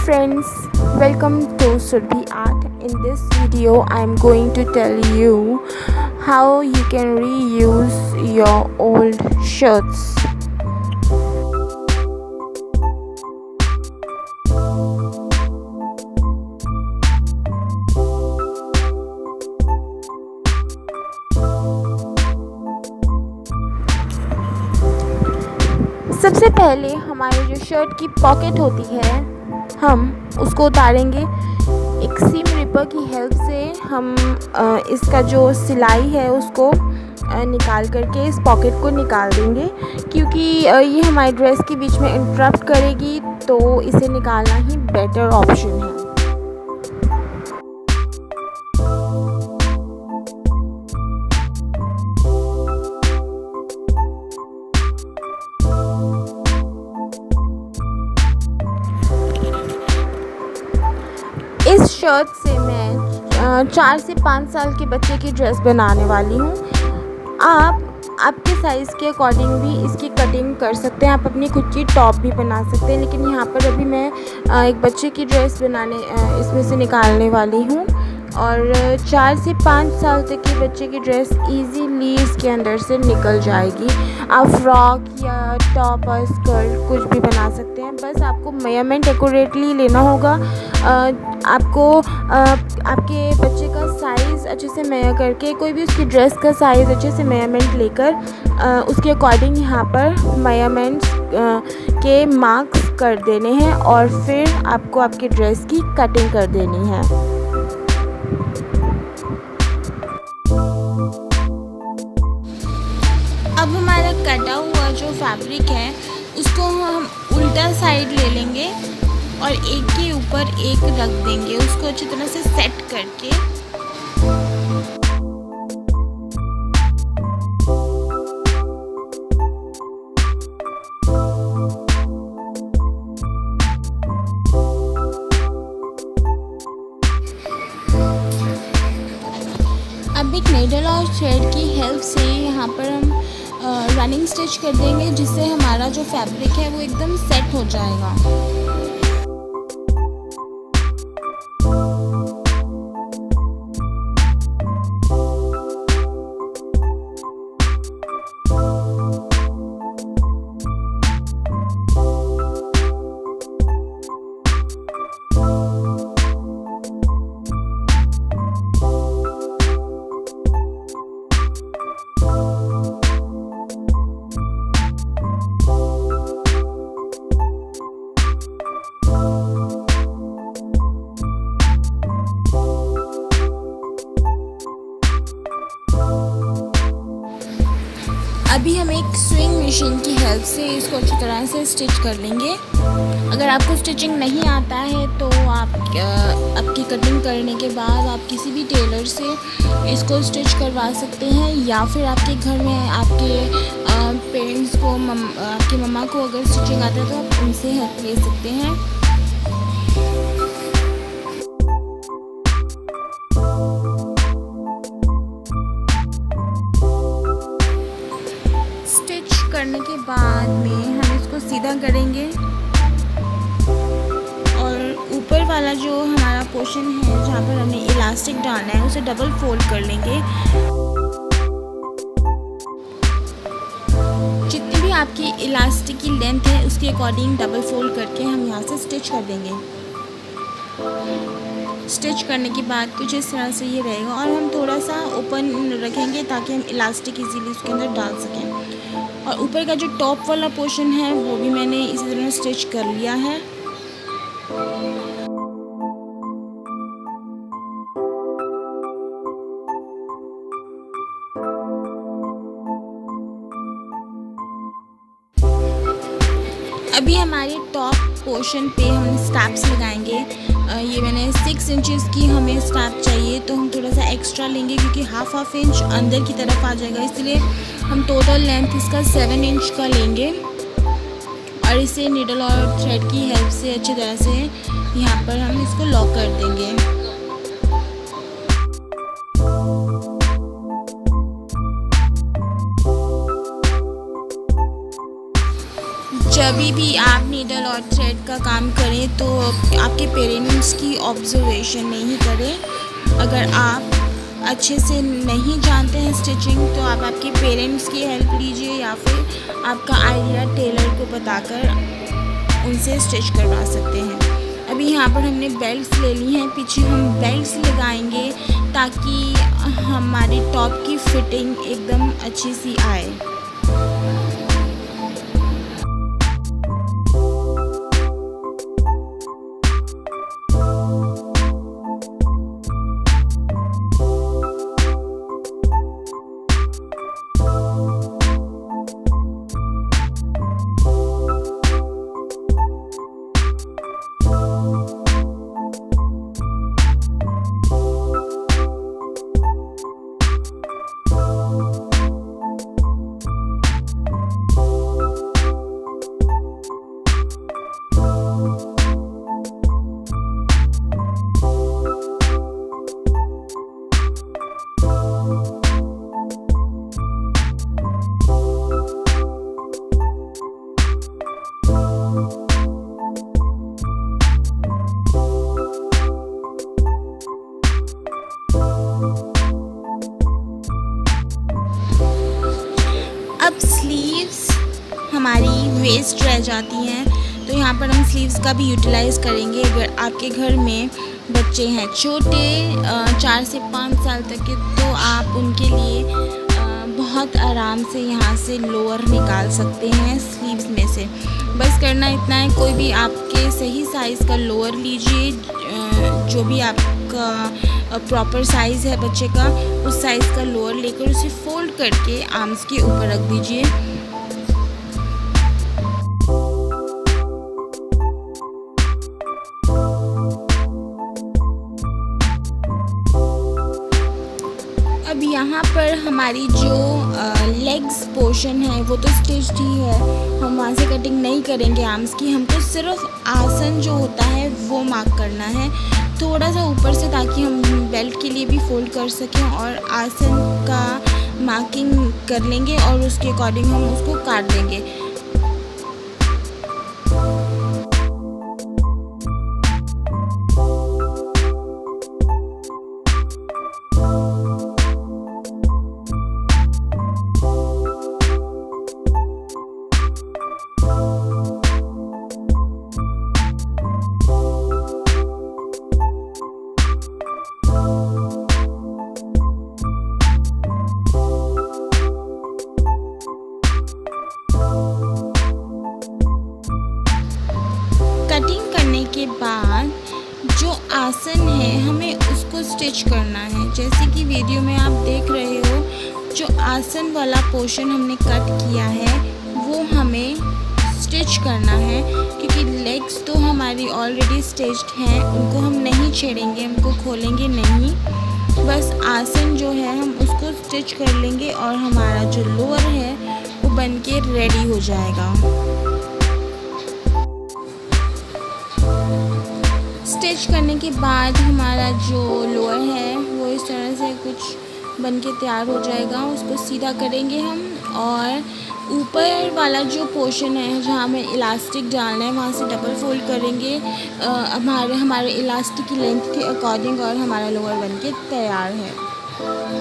friends, welcome to Surbhi Art. In this video, I'm going to tell you how you can reuse your old shirts. सबसे पहले हमारे जो shirt की pocket होती है हम उसको उतारेंगे। एक सीम रिपर की हेल्प से हम इसका जो सिलाई है उसको निकाल करके इस पॉकेट को निकाल देंगे, क्योंकि ये हमारी ड्रेस के बीच में इंटरप्ट करेगी, तो इसे निकालना ही बेटर ऑप्शन है। इस शर्ट से मैं 4 से 5 साल के बच्चे की ड्रेस बनाने वाली हूँ। आप आपके साइज़ के अकॉर्डिंग भी इसकी कटिंग कर सकते हैं। आप अपनी खुद की टॉप भी बना सकते हैं, लेकिन यहाँ पर अभी मैं एक बच्चे की ड्रेस बनाने इसमें से निकालने वाली हूँ। और 4 से 5 साल तक के बच्चे की ड्रेस इजीली इसके अंदर से निकल जाएगी। आप फ्रॉक या टॉप और स्कर्ट कुछ भी बना सकते हैं। बस आपको मेजरमेंट एक्यूरेटली लेना होगा। आपको आपके बच्चे का साइज़ अच्छे से मेजर करके, कोई भी उसकी ड्रेस का साइज़ अच्छे से मेजरमेंट लेकर उसके अकॉर्डिंग यहाँ पर मेजरमेंट्स के मार्क्स कर देने हैं, और फिर आपको आपकी ड्रेस की कटिंग कर देनी है। अब हमारा कटा हुआ जो फैब्रिक है उसको हम उल्टा साइड ले लेंगे और एक के ऊपर एक रख देंगे, उसको अच्छी तरह से सेट करके। अब एक नीडल और थ्रेड की हेल्प से यहाँ पर हम रनिंग स्टिच कर देंगे, जिससे हमारा जो फैब्रिक है वो एकदम सेट हो जाएगा। अभी हम एक स्विंग मशीन की हेल्प से इसको अच्छी तरह से स्टिच कर लेंगे। अगर आपको स्टिचिंग नहीं आता है तो आप आपकी कटिंग करने के बाद आप किसी भी टेलर से इसको स्टिच करवा सकते हैं, या फिर आपके घर में आपके पेरेंट्स को आपकी मम्मा को अगर स्टिचिंग आता है तो आप उनसे हेल्प ले सकते हैं। करने के बाद में हम इसको सीधा करेंगे और ऊपर वाला जो हमारा पोर्शन है जहाँ पर हमने इलास्टिक डालना है उसे डबल फोल्ड कर लेंगे। जितनी भी आपकी इलास्टिक की लेंथ है उसके अकॉर्डिंग डबल फोल्ड करके हम यहाँ से स्टिच कर देंगे। स्टिच करने के बाद कुछ इस तरह से ये रहेगा, और हम थोड़ा सा ओपन रखेंगे ताकि हम इलास्टिक इजीली उसके अंदर डाल सकें। और ऊपर का जो टॉप वाला पोर्शन है वो भी मैंने इसी तरह स्टिच कर लिया है। अभी हमारे टॉप पोर्शन पे हम स्टैप्स लगाएंगे। ये मैंने 6 इंचेस की हमें स्टैप चाहिए, तो हम थोड़ा सा एक्स्ट्रा लेंगे क्योंकि हाफ इंच अंदर की तरफ आ जाएगा, इसलिए हम टोटल लेंथ इसका 7 इंच का लेंगे। और इसे नीडल और थ्रेड की हेल्प से अच्छी तरह से यहाँ पर हम इसको लॉक कर देंगे। जब कभी भी आप नीडल और थ्रेड का काम करें तो आपके पेरेंट्स की ऑब्जर्वेशन नहीं करें। अगर आप अच्छे से नहीं जानते हैं स्टिचिंग तो आप आपके पेरेंट्स की हेल्प लीजिए या फिर आपका आइडिया टेलर को बताकर उनसे स्टिच करवा सकते हैं। अभी यहाँ पर हमने बेल्ट्स ले ली हैं, पीछे हम बेल्ट्स लगाएंगे ताकि हमारी टॉप की फिटिंग एकदम अच्छी सी आए। अब स्लीव्स हमारी वेस्ट रह जाती हैं तो यहाँ पर हम स्लीव्स का भी यूटिलाइज़ करेंगे। अगर आपके घर में बच्चे हैं छोटे 4 से 5 साल तक के तो आप उनके लिए बहुत आराम से यहाँ से लोअर निकाल सकते हैं स्लीव्स में से। बस करना इतना है, कोई भी आपके सही साइज़ का लोअर लीजिए, जो भी आपका प्रॉपर साइज़ है बच्चे का उस साइज़ का लोअर लेकर उसे फोल्ड करके आर्म्स के ऊपर रख दीजिए। अब यहाँ पर हमारी जो लेग्स पोर्शन है वो तो स्टिच्ड ही है, हम वहाँ से कटिंग नहीं करेंगे आर्म्स की। हमको सिर्फ आसन जो होता है वो मार्क करना है थोड़ा सा ऊपर से, ताकि हम बेल्ट के लिए भी फोल्ड कर सकें और आसन का मार्किंग कर लेंगे और उसके अकॉर्डिंग हम उसको काट देंगे। कटिंग करने के बाद जो आसन है हमें उसको स्टिच करना है। जैसे कि वीडियो में आप देख रहे हो, जो आसन वाला पोर्शन हमने कट किया है वो हमें स्टिच करना है, क्योंकि लेग्स तो हमारी ऑलरेडी स्टिच्ड हैं, उनको हम नहीं छेड़ेंगे, उनको खोलेंगे नहीं। बस आसन जो है हम उसको स्टिच कर लेंगे और हमारा जो लोअर है वो बन के रेडी हो जाएगा। स्टिच करने के बाद हमारा जो लोअर है वो इस तरह से कुछ बन के तैयार हो जाएगा। उसको सीधा करेंगे हम और ऊपर वाला जो पोर्शन है जहाँ हमें इलास्टिक डालना है वहाँ से डबल फोल्ड करेंगे हमारे इलास्टिक की लेंथ के अकॉर्डिंग और हमारा लोअर बन के तैयार है।